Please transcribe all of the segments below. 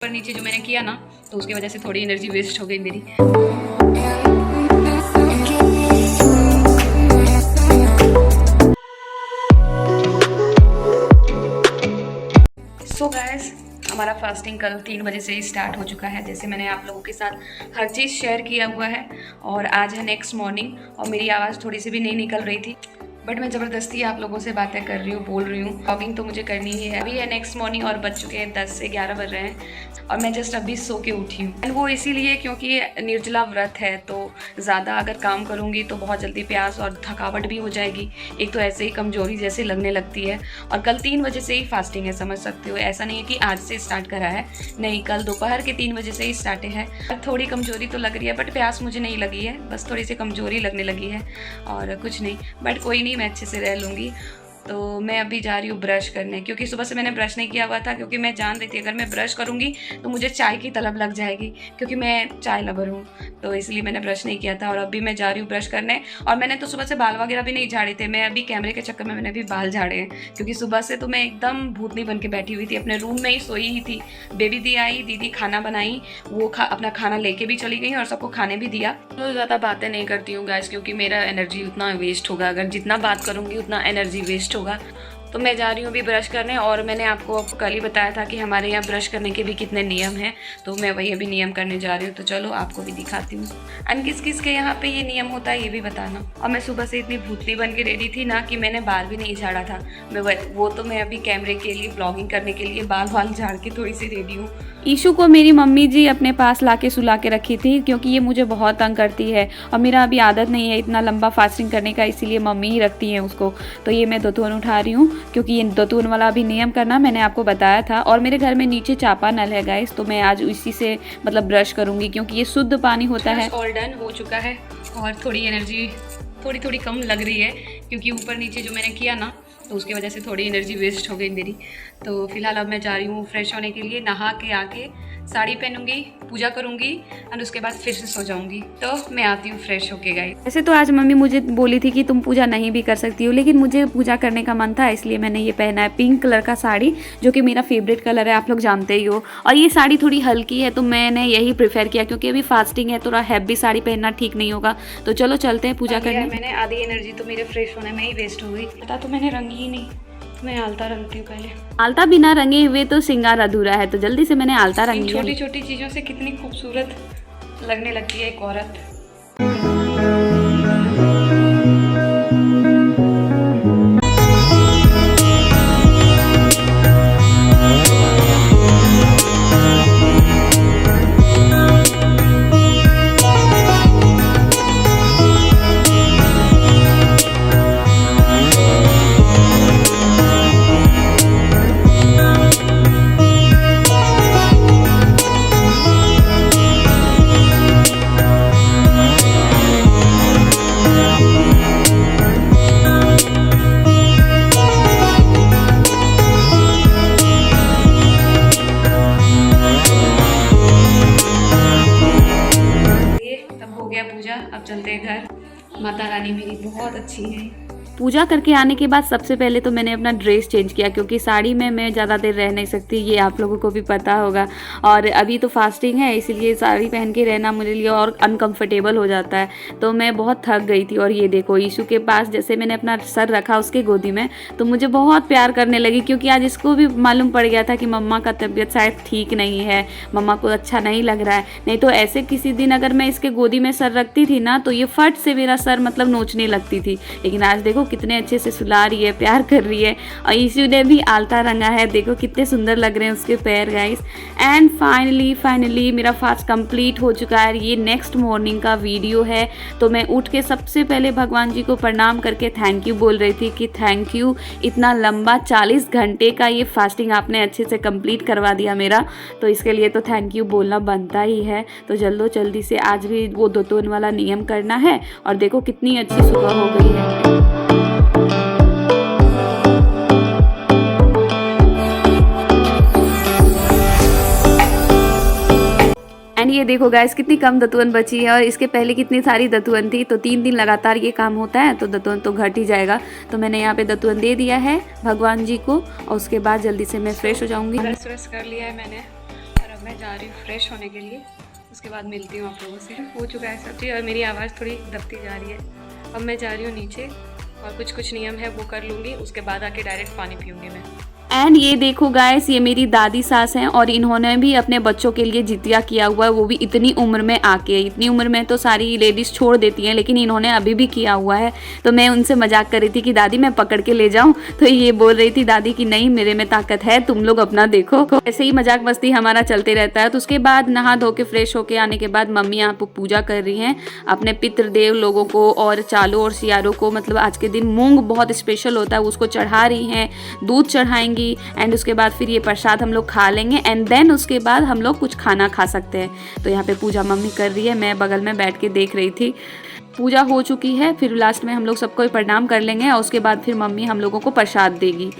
पर नीचे जो मैंने किया ना, तो उसकी वजह से थोड़ी एनर्जी वेस्ट हो गई मेरी। सो गाइस, हमारा फास्टिंग कल 3 बजे से ही स्टार्ट हो चुका है, जैसे मैंने आप लोगों के साथ हर चीज़ शेयर किया हुआ है। और आज है नेक्स्ट मॉर्निंग और मेरी आवाज़ थोड़ी सी भी नहीं निकल रही थी, बट मैं ज़बरदस्ती आप लोगों से बातें कर रही हूँ, बोल रही हूँ। व्लॉगिंग तो मुझे करनी ही है। अभी है नेक्स्ट मॉर्निंग और बज चुके हैं 10 से 11 बज रहे हैं और मैं जस्ट अभी सो के उठी हूँ। एंड वो इसीलिए क्योंकि निर्जला व्रत है, तो ज़्यादा अगर काम करूँगी तो बहुत जल्दी प्यास और थकावट भी हो जाएगी। एक तो ऐसे ही कमजोरी जैसे लगने लगती है। और कल 3 बजे से ही फास्टिंग है, समझ सकते हो। ऐसा नहीं है कि आज से स्टार्ट करा है, नहीं, कल दोपहर के 3 बजे से ही स्टार्ट है। थोड़ी कमजोरी तो लग रही है, बट प्यास मुझे नहीं लगी है, बस थोड़ी सी कमजोरी लगने लगी है और कुछ नहीं। बट कोई नहीं, मैं अच्छे से रह लूँगी। तो मैं अभी जा रही हूँ ब्रश करने, क्योंकि सुबह से मैंने ब्रश नहीं किया हुआ था, क्योंकि मैं जान रही थी अगर मैं ब्रश करूँगी तो मुझे चाय की तलब लग जाएगी, क्योंकि मैं चाय लवर हूँ। तो इसलिए मैंने ब्रश नहीं किया था और अभी मैं जा रही हूँ ब्रश करने। और मैंने तो सुबह से बाल वगैरह भी नहीं झाड़े थे, मैं अभी कैमरे के चक्कर में मैंने भी बाल झाड़े हैं, क्योंकि सुबह से तो मैं एकदम भूतनी बन के बैठी हुई थी, अपने रूम में ही सोई ही थी। बेबी दी आई, दीदी खाना बनाई, वो अपना खाना लेके भी चली गई और सबको खाने भी दिया। तो ज़्यादा बातें नहीं करती हूँ गाइस, क्योंकि मेरा एनर्जी उतना वेस्ट होगा, अगर जितना बात करूँगी उतना एनर्जी वेस्ट होगा। तो मैं जा रही हूँ अभी ब्रश करने। और मैंने आपको कल ही बताया था कि हमारे यहाँ ब्रश करने के भी कितने नियम हैं, तो मैं वही अभी नियम करने जा रही हूँ। तो चलो आपको भी दिखाती हूँ, एंड किस किस के यहाँ पे ये नियम होता है ये भी बताना। और मैं सुबह से इतनी भूतली बन के रेडी थी ना कि मैंने बाल भी नहीं झाड़ा था। मैं अभी कैमरे के लिए, ब्लॉगिंग करने के लिए बाल झाड़ के थोड़ी सी रेडी हूँ। ईशू को मेरी मम्मी जी अपने पास लाके सुला के रखी थी, क्योंकि ये मुझे बहुत तंग करती है और मेरा अभी आदत नहीं है इतना लंबा फास्टिंग करने का, इसीलिए मम्मी ही रखती हैं उसको। तो ये मैं दतून उठा रही हूँ, क्योंकि ये दतून वाला अभी नियम करना मैंने आपको बताया था। और मेरे घर में नीचे चापा नल है गाइस, तो मैं आज इसी से मतलब ब्रश करूँगी, क्योंकि ये शुद्ध पानी होता है। ऑल डन हो चुका है और थोड़ी एनर्जी थोड़ी कम लग रही है, क्योंकि ऊपर नीचे जो मैंने किया ना, तो उसकी वजह से थोड़ी एनर्जी वेस्ट हो गई मेरी। तो फिलहाल अब मैं जा रही हूँ फ्रेश होने के लिए, नहा के आके साड़ी पहनूंगी, पूजा करूंगी और उसके बाद फिर से सो जाऊंगी। तो मैं आती हूँ फ्रेश होके गाइस। वैसे तो आज मम्मी मुझे बोली थी कि तुम पूजा नहीं भी कर सकती हो, लेकिन मुझे पूजा करने का मन था, इसलिए मैंने ये पहना है पिंक कलर का साड़ी, जो कि मेरा फेवरेट कलर है, आप लोग जानते ही हो। और ये साड़ी थोड़ी हल्की है, तो मैंने यही प्रेफर किया, क्योंकि अभी फास्टिंग है, थोड़ा हैवी साड़ी पहनना ठीक नहीं होगा। तो चलो चलते हैं पूजा करने। मैंने आधी एनर्जी तो मेरे फ्रेश होने में ही वेस्ट हो गई। पता तो मैंने रंगी ही नहीं, मैं आलता रंगती हूँ पहले। आलता बिना रंगे हुए तो श्रृंगार अधूरा है, तो जल्दी से मैंने आलता रंग लिया। छोटी छोटी चीज़ों से कितनी खूबसूरत लगने लगती है एक औरत। अब चलते हैं घर। माता रानी मेरी बहुत अच्छी है। पूजा करके आने के बाद सबसे पहले तो मैंने अपना ड्रेस चेंज किया, क्योंकि साड़ी में मैं ज़्यादा देर रह नहीं सकती, ये आप लोगों को भी पता होगा। और अभी तो फास्टिंग है, इसीलिए साड़ी पहन के रहना मेरे लिए और अनकंफर्टेबल हो जाता है। तो मैं बहुत थक गई थी। और ये देखो, ईशू के पास जैसे मैंने अपना सर रखा उसके गोदी में, तो मुझे बहुत प्यार करने लगी, क्योंकि आज इसको भी मालूम पड़ गया था कि मम्मा का तबीयत शायद ठीक नहीं है, मम्मा को अच्छा नहीं लग रहा है। नहीं तो ऐसे किसी दिन अगर मैं इसके गोदी में सर रखती थी ना, तो ये फट से मेरा सर मतलब नोचने लगती थी। लेकिन आज देखो कितने अच्छे से सुला रही है, प्यार कर रही है। और ईशू ने भी आलता रंगा है, देखो कितने सुंदर लग रहे हैं उसके पैर गाइस। एंड फाइनली मेरा फास्ट कंप्लीट हो चुका है। ये नेक्स्ट मॉर्निंग का वीडियो है। तो मैं उठ के सबसे पहले भगवान जी को प्रणाम करके थैंक यू बोल रही थी कि थैंक यू, इतना लंबा 40 घंटे का ये फास्टिंग आपने अच्छे से कंप्लीट करवा दिया मेरा, तो इसके लिए तो थैंक यू बोलना बनता ही है। तो जल्दी से आज भी वो दतून वाला नियम करना है। और देखो कितनी अच्छी सुबह हो गई है। एंड ये देखो गाइस कितनी कम दतुअन बची है, और इसके पहले कितनी सारी दतुअन थी। तो 3 दिन लगातार ये काम होता है, तो दतुअन तो घट ही जाएगा। तो मैंने यहाँ पे दतुअन दे दिया है भगवान जी को, और उसके बाद जल्दी से मैं फ्रेश हो जाऊंगी। ब्रश कर लिया है मैंने और अब मैं जा रही हूँ फ्रेश होने के लिए, उसके बाद मिलती हूँ आप लोगों से। हो चुका है सब चीज़ और मेरी आवाज़ थोड़ी दबती जा रही है। अब मैं जा रही हूँ नीचे और कुछ नियम है वो कर लूँगी, उसके बाद आके डायरेक्ट पानी पीऊँगी मैं। एंड ये देखो गाइस, ये मेरी दादी सास हैं और इन्होंने भी अपने बच्चों के लिए जितिया किया हुआ है, वो भी इतनी उम्र में आके। इतनी उम्र में तो सारी लेडीज़ छोड़ देती हैं, लेकिन इन्होंने अभी भी किया हुआ है। तो मैं उनसे मजाक कर रही थी कि दादी मैं पकड़ के ले जाऊं, तो ये बोल रही थी दादी कि नहीं मेरे में ताकत है, तुम लोग अपना देखो। ऐसे ही मजाक मस्ती हमारा चलते रहता है। तो उसके बाद नहा धो के फ्रेश होके आने के बाद मम्मी यहाँ पर पूजा कर रही हैं अपने पितृदेव लोगों को और चालों और सियारों को। मतलब आज के दिन मूंग बहुत स्पेशल होता है, उसको चढ़ा रही हैं, दूध चढ़ाएंगी एंड उसके बाद फिर ये प्रसाद हम लोग खा लेंगे एंड देन उसके बाद हम लोग कुछ खाना खा सकते हैं। तो यहाँ पे पूजा मम्मी कर रही है, मैं बगल में बैठ के देख रही थी। पूजा हो चुकी है, फिर लास्ट में हम लोग सबको प्रणाम कर लेंगे और उसके बाद फिर मम्मी हम लोगों को प्रसाद देगी।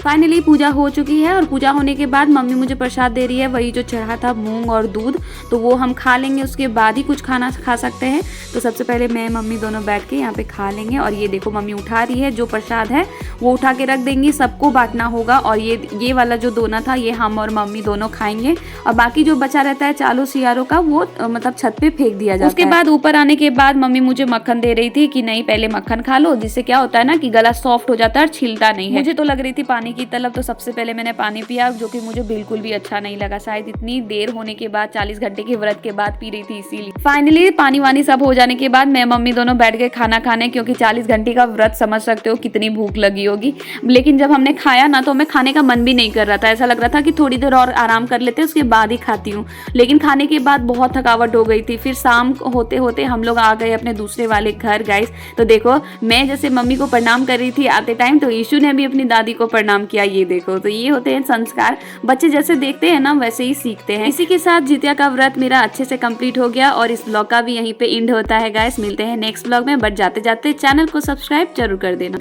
फाइनली पूजा हो चुकी है और पूजा होने के बाद मम्मी मुझे प्रसाद दे रही है, वही जो चढ़ा था मूंग और दूध, तो वो हम खा लेंगे, उसके बाद ही कुछ खाना खा सकते हैं। तो सबसे पहले मैं मम्मी दोनों बैठ के यहाँ पे खा लेंगे। और ये देखो मम्मी उठा रही है, जो प्रसाद है वो उठा के रख देंगी, सबको बांटना होगा। और ये वाला जो दोना था ये हम और मम्मी दोनों खाएंगे और बाकी जो बचा रहता है चालों सियारों का वो मतलब छत पे फेंक दिया जाता है। उसके बाद ऊपर आने के बाद मम्मी मुझे मक्खन दे रही थी कि नहीं पहले मक्खन खा लो, जिससे क्या होता है ना कि गला सॉफ्ट हो जाता है और छिलता नहीं है। मुझे तो लग रही थी पानी की तलब, तो सबसे पहले मैंने पानी पिया, जो कि मुझे बिल्कुल भी अच्छा नहीं लगा। शायद इतनी देर होने के बाद 40 घंटे के व्रत के बाद पी रही थी इसीलिए। फाइनली पानी वानी सब हो जाने के बाद मैं मम्मी दोनों बैठ गए खाना खाने, क्योंकि 40 घंटे का व्रत समझ सकते हो कितनी भूख लगी होगी। लेकिन जब हमने खाया ना तो हमें खाने का मन भी नहीं कर रहा था, ऐसा लग रहा था कि थोड़ी देर और आराम कर लेते उसके बाद ही खाती हूँ। लेकिन खाने के बाद बहुत थकावट हो गई थी। फिर शाम होते होते हम लोग आ गए अपने दूसरे वाले घर गाइस। तो देखो मैं जैसे मम्मी को प्रणाम कर रही थी आते टाइम, तो ईशु ने भी अपनी दादी को प्रणाम किया। ये देखो, तो ये होते हैं संस्कार, बच्चे जैसे देखते हैं ना वैसे ही सीखते हैं। इसी के साथ जितिया का व्रत मेरा अच्छे से कंप्लीट हो गया और इस ब्लॉग का भी यहीं पे एंड होता है गाइस। मिलते हैं नेक्स्ट ब्लॉग में, बट जाते जाते चैनल को सब्सक्राइब जरूर कर देना।